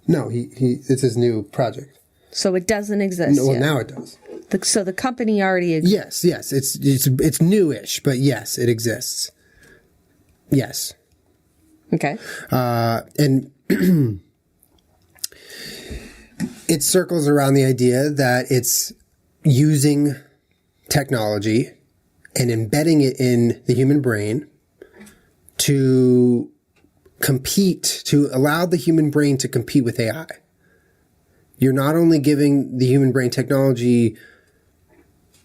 No, it's his new project. So it doesn't exist yet. Now it does. So the company already exists. Yes. It's newish, but yes, it exists. Yes. Okay. And it circles around the idea that it's using technology and embedding it in the human brain to compete, to allow the human brain to compete with AI. You're not only giving the human brain technology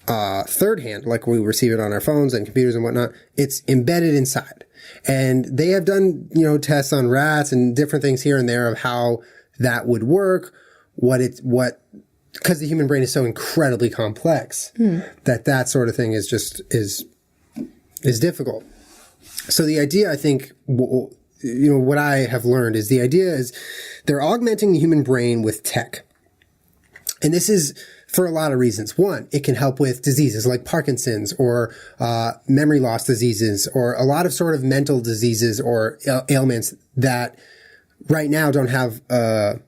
third hand, like we receive it on our phones and computers and whatnot, it's embedded inside. And they have done, tests on rats and different things here and there of how that would work, because the human brain is so incredibly complex that sort of thing is difficult. So the idea, I think, what I have learned is the idea is they're augmenting the human brain with tech. And this is for a lot of reasons. One, it can help with diseases like Parkinson's or memory loss diseases or a lot of sort of mental diseases or ailments that right now don't have a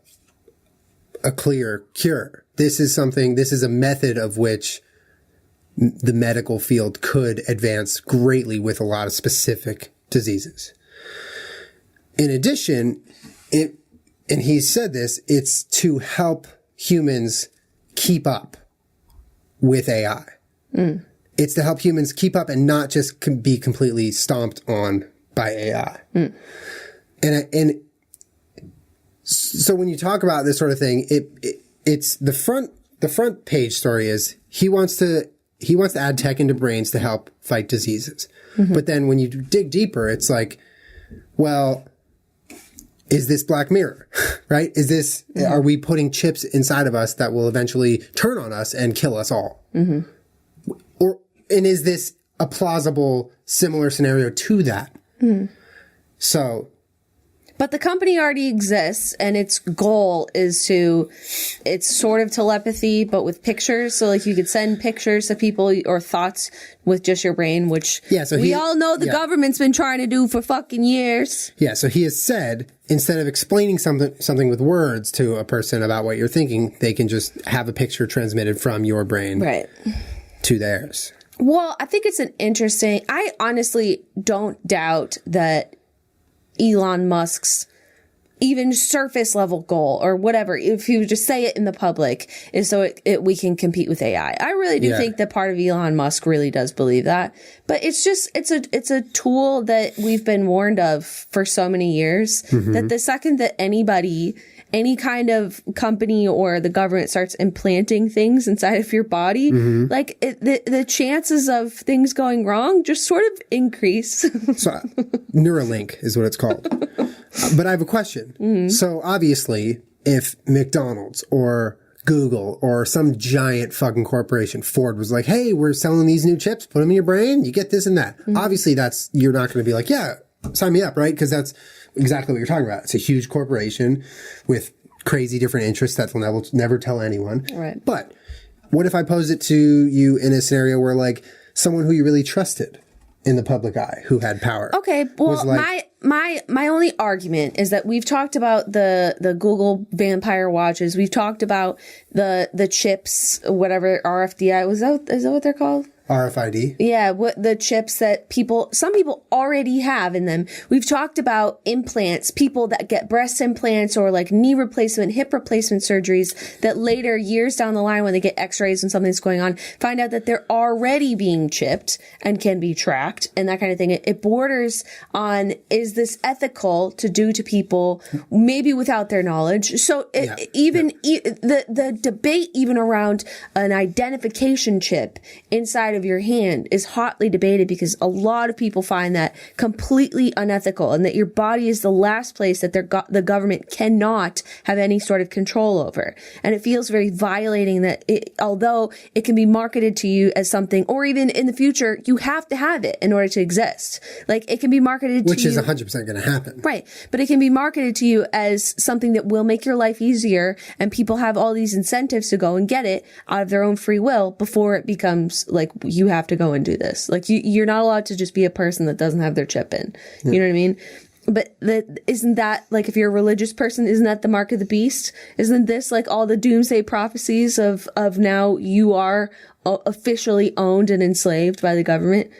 clear cure. This is a method of which the medical field could advance greatly with a lot of specific diseases. In addition, and he said this, it's to help humans keep up with AI. It's to help humans keep up and not just be completely stomped on by AI. And so when you talk about this sort of thing, it's the front page story is he wants to add tech into brains to help fight diseases. But then when you dig deeper, it's like, well, is this Black Mirror, right? Are we putting chips inside of us that will eventually turn on us and kill us all? And is this a plausible, similar scenario to that? So. But the company already exists, and its goal is it's sort of telepathy, but with pictures. So, like, you could send pictures to people or thoughts with just your brain, which we all know the government's been trying to do for fucking years. Yeah, so he has said, instead of explaining something with words to a person about what you're thinking, they can just have a picture transmitted from your brain to theirs. Well, I think it's I honestly don't doubt that Elon Musk's even surface level goal or whatever, if you just say it in the public, is so we can compete with AI. I really do think that part of Elon Musk really does believe that, but it's a tool that we've been warned of for so many years that the second that any kind of company or the government starts implanting things inside of your body, like the chances of things going wrong just sort of increase. So Neuralink is what it's called. But I have a question. So obviously, if McDonald's or Google or some giant fucking corporation, Ford, was like, hey, we're selling these new chips, put them in your brain, you get this and that. Obviously, you're not going to be like, yeah, sign me up, right? Because that's exactly what you're talking about. It's a huge corporation with crazy different interests that will never tell anyone. Right. But what if I posed it to you in a scenario where, like, someone who you really trusted in the public eye, who had power? Okay, well, my only argument is that we've talked about the Google Vampire watches. We've talked about the chips, whatever, RFDI. Is that what they're called? RFID? Yeah, the chips that some people already have in them. We've talked about implants, people that get breast implants or like knee replacement, hip replacement surgeries that later, years down the line when they get x-rays and something's going on, find out that they're already being chipped and can be tracked and that kind of thing. It borders on, is this ethical to do to people maybe without their knowledge? So the debate even around an identification chip inside of your hand is hotly debated because a lot of people find that completely unethical and that your body is the last place that the government cannot have any sort of control over. And it feels very violating that although it can be marketed to you as something, or even in the future, you have to have it in order to exist. Like it can be marketed to you. Which is 100% going to happen. Right. But it can be marketed to you as something that will make your life easier, and people have all these incentives to go and get it out of their own free will before it becomes like, you have to go and do this. Like you're not allowed to just be a person that doesn't have their chip in. You know what I mean? But isn't that, like, if you're a religious person, isn't that the mark of the beast? Isn't this like all the doomsday prophecies of now you are officially owned and enslaved by the government?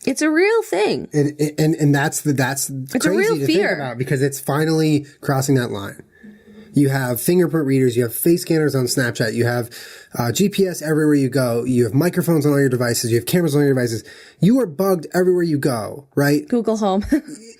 It's a real thing. And that's it's crazy a real to fear. think about, because it's finally crossing that line. You have fingerprint readers. You have face scanners on Snapchat. You have GPS everywhere you go. You have microphones on all your devices. You have cameras on your devices. You are bugged everywhere you go, right? Google Home.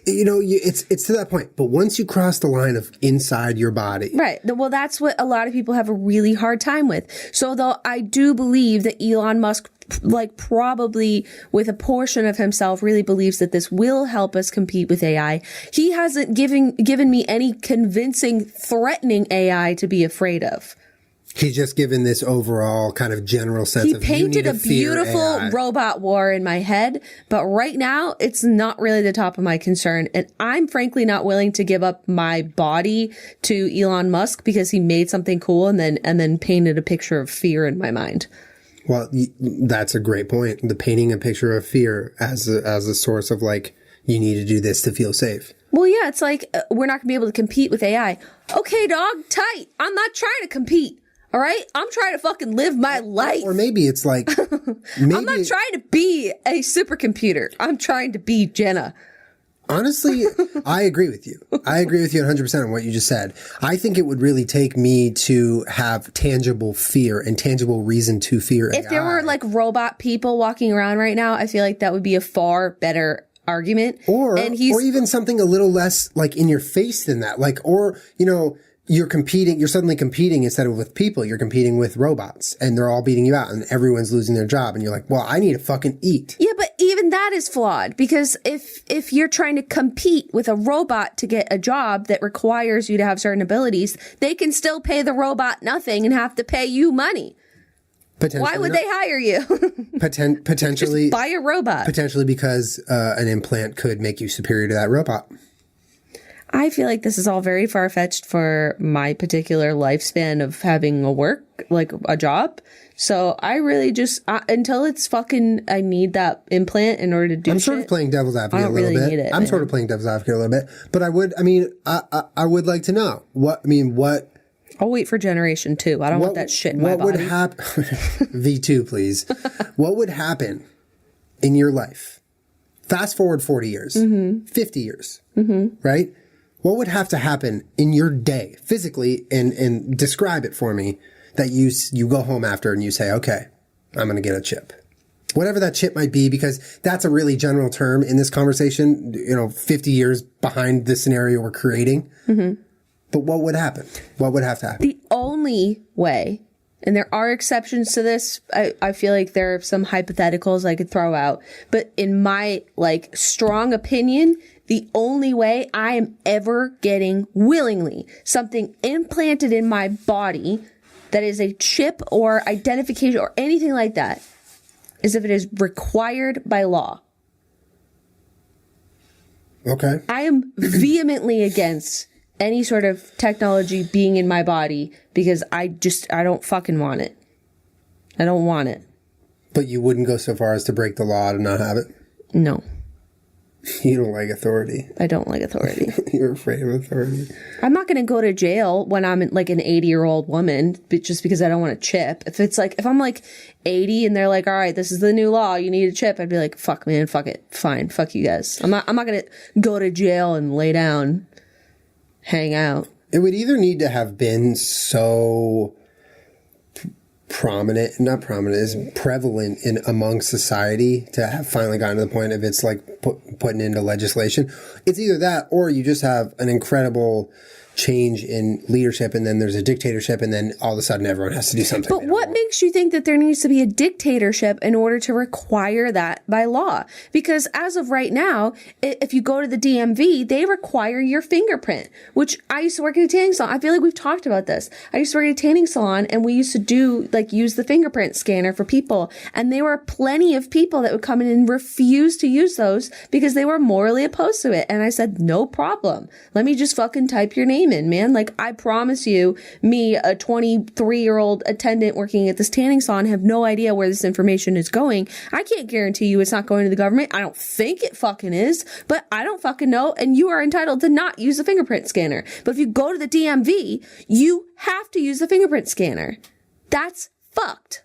It's to that point. But once you cross the line of inside your body. Right. Well, that's what a lot of people have a really hard time with. So though I do believe that Elon Musk, like probably with a portion of himself, really believes that this will help us compete with AI. He hasn't given me any convincing, threatening AI to be afraid of. He's just given this overall kind of general sense of he painted you a need to fear beautiful AI. robot war in my head, but right now it's not really the top of my concern. And I'm frankly not willing to give up my body to Elon Musk because he made something cool and then painted a picture of fear in my mind. Well, that's a great point. The painting a picture of fear as a source of like, you need to do this to feel safe. Well, yeah, it's like, we're not gonna be able to compete with AI. Okay, dog, tight. I'm not trying to compete. All right? I'm trying to fucking live my life. Or maybe it's like, I'm not trying to be a supercomputer. I'm trying to be Jenna. Honestly, I agree with you. I agree with you 100% on what you just said. I think it would really take me to have tangible fear and tangible reason to fear AI. If there were like robot people walking around right now, I feel like that would be a far better argument. Or even something a little less like in your face than that. Like, or, you're suddenly competing instead of with people, you're competing with robots and they're all beating you out and everyone's losing their job and you're like, well, I need to fucking eat. Yeah, but even that is flawed because if you're trying to compete with a robot to get a job that requires you to have certain abilities, they can still pay the robot nothing and have to pay you money. Why would they hire you? Potentially. Just buy a robot. Potentially because an implant could make you superior to that robot. I feel like this is all very far-fetched for my particular lifespan of having a job. So I really just, until it's fucking, I need that implant in order to do I'm sort of playing devil's advocate a little bit. Need it, I'm sort of playing devil's advocate a little bit. But I would like to know what. I'll wait for generation 2. I don't want that shit in my body. What would happen? V2, please. What would happen in your life? Fast forward 40 years, 50 years, right? What would have to happen in your day physically and describe it for me that you go home after and you say, okay, I'm going to get a chip. Whatever that chip might be, because that's a really general term in this conversation, 50 years behind the scenario we're creating. Mm-hmm. But what would happen? What would have to happen? The only way, and there are exceptions to this, I feel like there are some hypotheticals I could throw out, but in my strong opinion, the only way I am ever getting willingly something implanted in my body that is a chip or identification or anything like that is if it is required by law. Okay. I am vehemently against any sort of technology being in my body because I don't fucking want it. I don't want it. But you wouldn't go so far as to break the law to not have it? No. You don't like authority. I don't like authority. You're afraid of authority. I'm not going to go to jail when I'm like an 80-year-old woman just because I don't want a chip. If I'm 80 and they're like, all right, this is the new law, you need a chip, I'd be like, fuck man, fuck it. Fine. Fuck you guys. I'm not going to go to jail and lay down, hang out. It would either need to have been so not prominent, is prevalent among society to have finally gotten to the point of it's putting into legislation. It's either that or you just have an incredible change in leadership and then there's a dictatorship and then all of a sudden everyone has to do something. But what makes you think that there needs to be a dictatorship in order to require that by law? Because as of right now, if you go to the DMV, they require your fingerprint, which I used to work at a tanning salon. I feel like we've talked about this. I used to work at a tanning salon and we used to use the fingerprint scanner for people. And there were plenty of people that would come in and refuse to use those because they were morally opposed to it. And I said, no problem. Let me just fucking type your name in, man. I promise you, me, a 23-year-old attendant working at this tanning salon, have no idea where this information is going. I can't guarantee you it's not going to the government. I don't think it fucking is, but I don't fucking know. And you are entitled to not use the fingerprint scanner. But if you go to the DMV, you have to use the fingerprint scanner. That's fucked.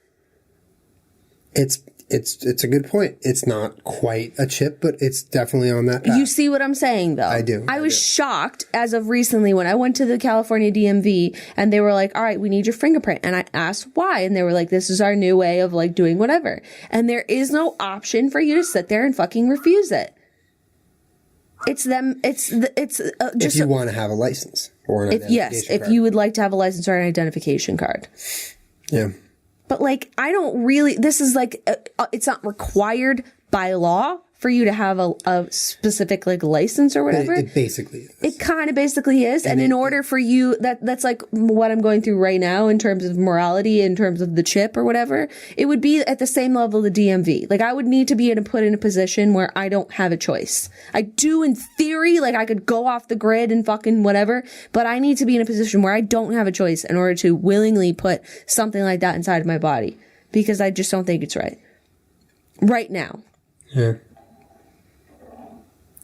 It's It's a good point. It's not quite a chip, but it's definitely on that path. You see what I'm saying, though? I do. I was shocked as of recently when I went to the California DMV and they were like, all right, we need your fingerprint. And I asked why. And they were like, this is our new way of like doing whatever. And there is no option for you to sit there and fucking refuse it. It's them. It's just if you want to have a license or an identification card. If you would like to have a license or an identification card. Yeah. But, like, I don't really, this is like, it's not required by law for you to have a specific, like, license or whatever. It basically is. It kind of basically is. And in order for you, that's like what I'm going through right now in terms of morality, in terms of the chip or whatever. It would be at the same level the DMV. Like, I would need to be put in a position where I don't have a choice. I do in theory, like, I could go off the grid and fucking whatever, but I need to be in a position where I don't have a choice in order to willingly put something like that inside of my body. Because I just don't think it's right. Right now. Yeah.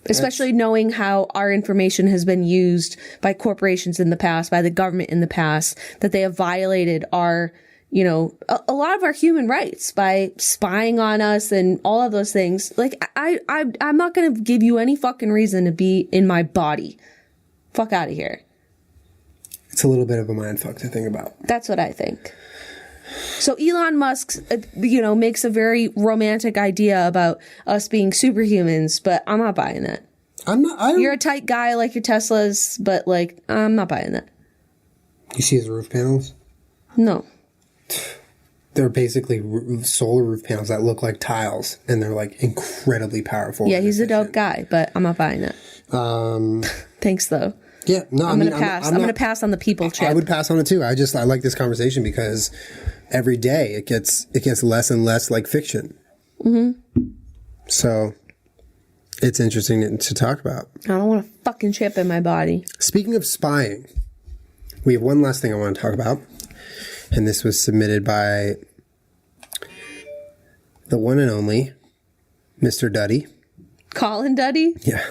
Especially knowing how our information has been used by corporations in the past, by the government in the past, that they have violated our, you know, a lot of our human rights by spying on us and all of those things. Like, I'm not going to give you any fucking reason to be in my body. Fuck out of here. It's a little bit of a mindfuck to think about. That's what I think. So Elon Musk, you know, makes a very romantic idea about us being superhumans, but I'm not buying that. You're a tight guy like your Teslas, but like, I'm not buying that. You see his roof panels? No. They're basically solar roof panels that look like tiles, and they're like incredibly powerful. Yeah, he's a dope guy, but I'm not buying that. Thanks though. Yeah, no, I'm going to pass. I'm going to pass on the people chip. I would pass on it too. I like this conversation because every day it gets less and less like fiction. Mm-hmm. So it's interesting to talk about. I don't want a fucking chip in my body. Speaking of spying, we have one last thing I want to talk about, and this was submitted by the one and only Mr. Duddy. Colin Duddy? Yeah.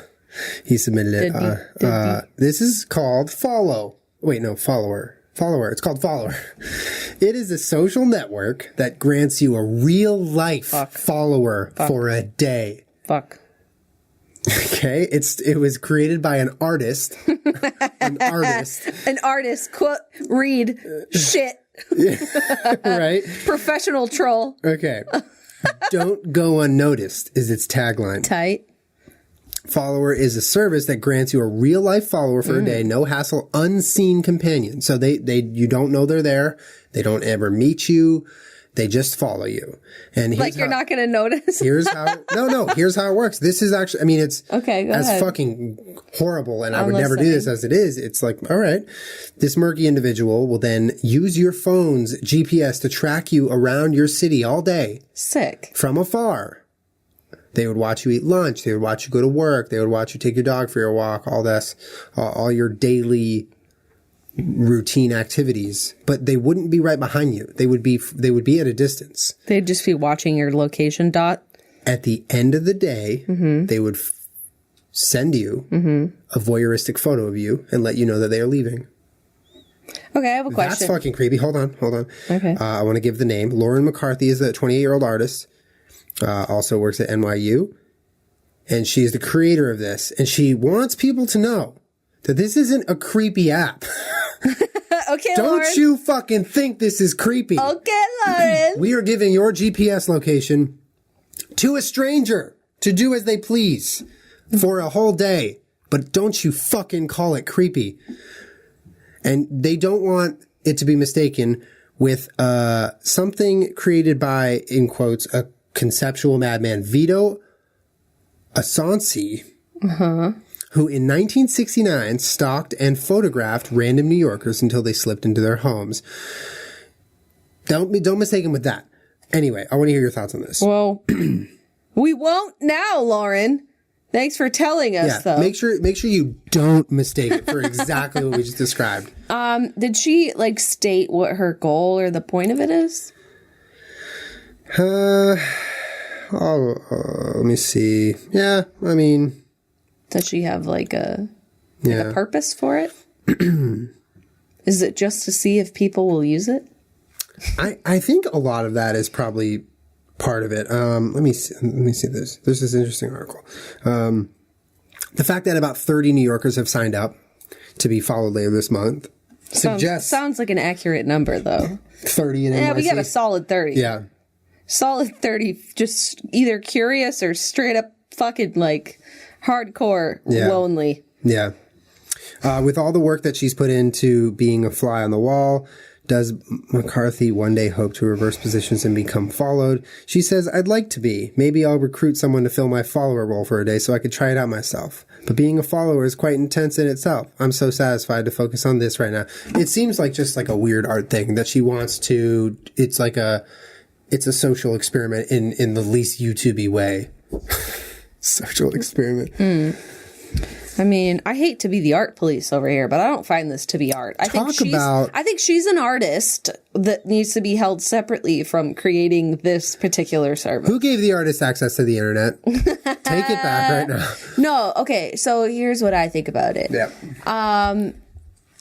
He submitted it. This is called Follow. Wait, no, Follower. Follower. It's called Follower. It is a social network that grants you a real life follower for a day. Fuck. Okay. It was created by an artist. An artist. Quote, read shit. Right? Professional troll. Okay. Don't go unnoticed is its tagline. Tight. Follower is a service that grants you a real life follower for a day, no hassle, unseen companion. So you don't know they're there. They don't ever meet you. They just follow you. And like you're not going to notice. Here's how it works. This is actually, I mean, it's okay, as ahead. Fucking horrible. And I would never do this as it is. It's like, all right, this murky individual will then use your phone's GPS to track you around your city all day. Sick. From afar. They would watch you eat lunch. They would watch you go to work. They would watch you take your dog for your walk, all this, all your daily routine activities. But they wouldn't be right behind you. They would be at a distance. They'd just be watching your location dot. At the end of the day, they would send you a voyeuristic photo of you and let you know that they are leaving. Okay, I have a question. That's fucking creepy. Hold on. Okay. I want to give the name. Lauren McCarthy is a 28-year-old artist. Also works at NYU, and she's the creator of this, and she wants people to know that this isn't a creepy app. Okay, Don't Lauren. you fucking think this is creepy. Okay, Lauren. We are giving your GPS location to a stranger to do as they please for a whole day, but don't you fucking call it creepy. And they don't want it to be mistaken with something created by, in quotes, a conceptual madman, Vito Assanci, who in 1969 stalked and photographed random New Yorkers until they slipped into their homes. Don't mistake him with that. Anyway, I want to hear your thoughts on this. Well, we won't now, Lauren. Thanks for telling us, though. Make sure you don't mistake it for exactly what we just described. Did she state what her goal or the point of it is? Let me see. Yeah, I mean, does she have a purpose for it? Is it just to see if people will use it? I think a lot of that is probably part of it. Let me see this. There's this interesting article. The fact that about 30 New Yorkers have signed up to be followed later this month sounds like an accurate number, though. 30 in NYC. Yeah, we got a solid 30. Yeah. Solid 30, just either curious or straight up fucking like hardcore lonely. Yeah. With all the work that she's put into being a fly on the wall, does McCarthy one day hope to reverse positions and become followed? She says, I'd like to be. Maybe I'll recruit someone to fill my follower role for a day so I could try it out myself. But being a follower is quite intense in itself. I'm so satisfied to focus on this right now. It seems like just like a weird art thing that she wants to, it's a social experiment in the least YouTube-y way. Social experiment. I mean, I hate to be the art police over here, but I don't find this to be art. I think she's an artist that needs to be held separately from creating this particular service. Who gave the artist access to the internet? Take it back right now. No, okay, so here's what I think about it. Yeah.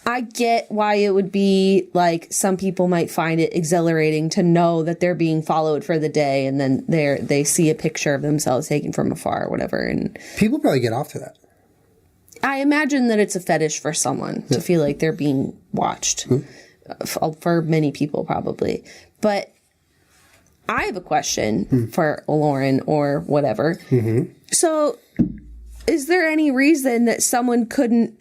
I get why it would be like some people might find it exhilarating to know that they're being followed for the day, and then they see a picture of themselves taken from afar or whatever. And people probably get off to that. I imagine that it's a fetish for someone to feel like they're being watched. For many people, probably. But I have a question for Lauren or whatever. So is there any reason that someone couldn't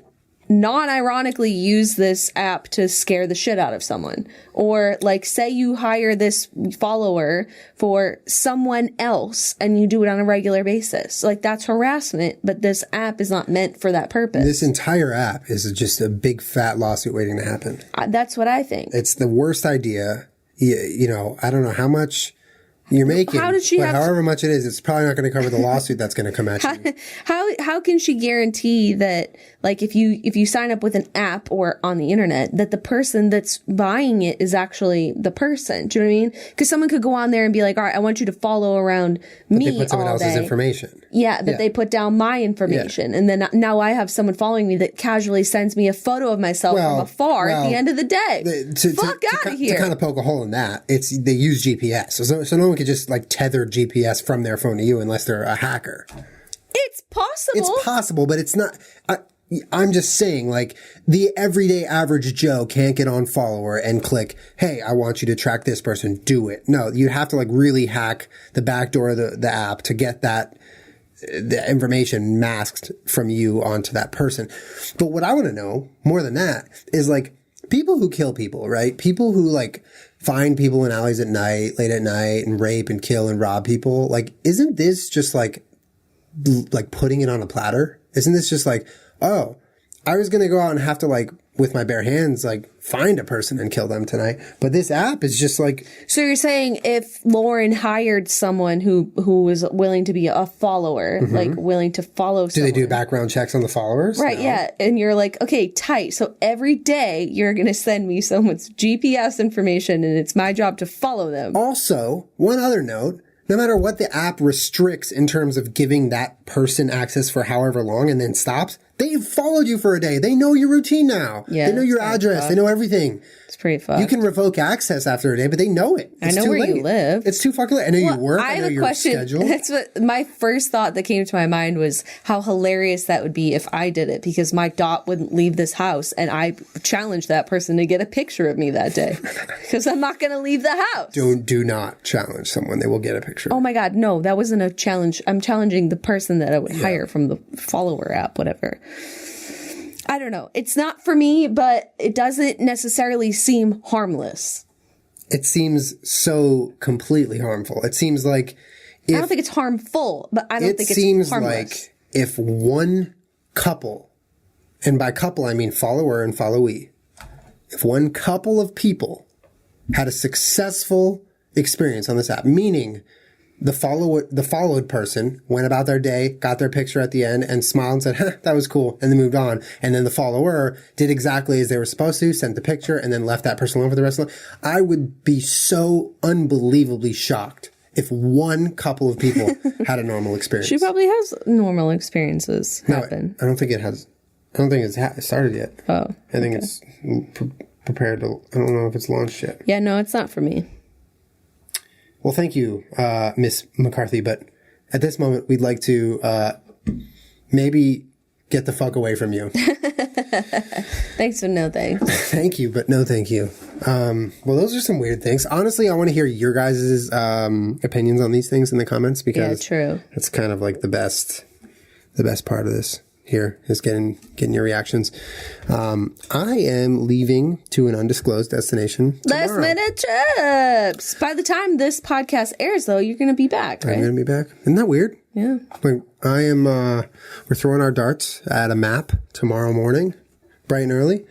non-ironically use this app to scare the shit out of someone? Or like, say you hire this follower for someone else and you do it on a regular basis. Like, that's harassment, but this app is not meant for that purpose. This entire app is just a big fat lawsuit waiting to happen. That's what I think. It's the worst idea. You know, I don't know how much you're making, however much it is, it's probably not going to cover the lawsuit that's going to come at you. How can she guarantee that, like, if you sign up with an app or on the internet, that the person that's buying it is actually the person? Do you know what I mean? Because someone could go on there and be like, all right, I want you to follow around me all day. They put someone else's information. Yeah, but they put down my information. Yeah. And then now I have someone following me that casually sends me a photo of myself from afar at the end of the day. Fuck out of here. To kind of poke a hole in that, they use GPS. So no one could just like tether GPS from their phone to you unless they're a hacker. It's possible. It's possible, but it's not. I'm just saying, like, the everyday average Joe can't get on follower and click, hey, I want you to track this person. Do it. No, you have to like really hack the back door of the app to get the information masked from you onto that person. But what I want to know more than that is like people who kill people, right? People who like find people in alleys at night, late at night, and rape and kill and rob people. Like, isn't this just like putting it on a platter? Isn't this just like, oh, I was going to go out and have to like, with my bare hands, like find a person and kill them tonight. But this app is just like. So you're saying if Lauren hired someone who was willing to be a follower, like willing to follow someone. Do they do background checks on the followers? Right. No. Yeah. And you're like, okay, tight. So every day you're going to send me someone's GPS information and it's my job to follow them. Also, one other note. No matter what the app restricts in terms of giving that person access for however long and then stops, they've followed you for a day. They know your routine now. Yeah, they know your address. They know everything. It's pretty fucked. You can revoke access after a day, but they know it. I know where you live. It's too fucking late. I know you work. I know your schedule. That's what my first thought that came to my mind was how hilarious that would be if I did it, because my dot wouldn't leave this house and I challenged that person to get a picture of me that day because I'm not going to leave the house. Do not challenge someone. They will get a picture. Oh my God. No, that wasn't a challenge. I'm challenging the person that I would hire from the follower app, whatever. I don't know. It's not for me, but it doesn't necessarily seem harmless. It seems so completely harmful. It seems like I don't think it's harmful, but I don't think it's harmless. It seems like if one couple, and by couple I mean follower and followee, if one couple of people had a successful experience on this app, meaning the followed person went about their day, got their picture at the end, and smiled and said, that was cool, and then moved on. And then the follower did exactly as they were supposed to, sent the picture, and then left that person alone for the rest of the life. I would be so unbelievably shocked if one couple of people had a normal experience. She probably has normal experiences happen. I don't think it has. I don't think it's started yet. Oh. I think it's prepared to. I don't know if it's launched yet. Yeah, no, it's not for me. Well, thank you, Miss McCarthy. But at this moment, we'd like to maybe get the fuck away from you. Thanks, but no thanks. Thank you, but no thank you. Well, those are some weird things. Honestly, I want to hear your guys' opinions on these things in the comments, because true. It's kind of like the best part of this here is getting your reactions. I am leaving to an undisclosed destination tomorrow. Last minute trips. By the time this podcast airs, though, you're going to be back, right? I'm going to be back. Isn't that weird? Yeah. Like, I am, we're throwing our darts at a map tomorrow morning, bright and early,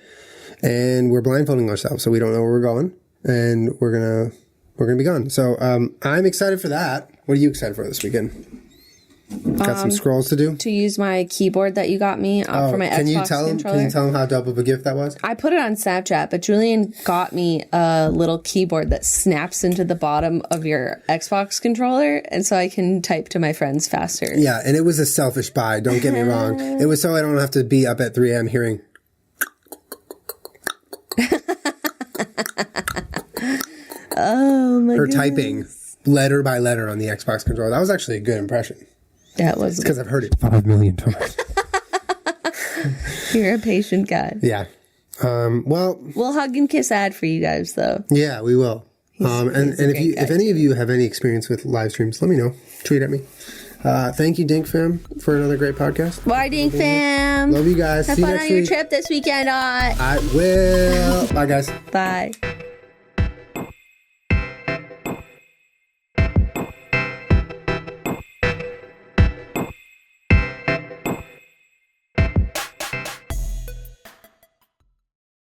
and we're blindfolding ourselves so we don't know where we're going, and we're gonna be gone. So, I'm excited for that. What are you excited for this weekend? Got some scrolls to do? To use my keyboard that you got me for my Xbox controller. Can you tell them how dope of a gift that was? I put it on Snapchat, but Julien got me a little keyboard that snaps into the bottom of your Xbox controller, and so I can type to my friends faster. Yeah, and it was a selfish buy, don't get me wrong. It was so I don't have to be up at 3 a.m. hearing... Oh my god. Or typing letter by letter on the Xbox controller. That was actually a good impression. That was because I've heard it 5 million times. You're a patient guy. Yeah. Well, we'll hug and kiss Ad for you guys, though. Yeah, we will. And if any of you have any experience with live streams, let me know. Tweet at me. Thank you, Dink Fam, for another great podcast. Bye, Dink Fam. Love you guys. Have fun on your trip this weekend. I will. Bye, guys. Bye.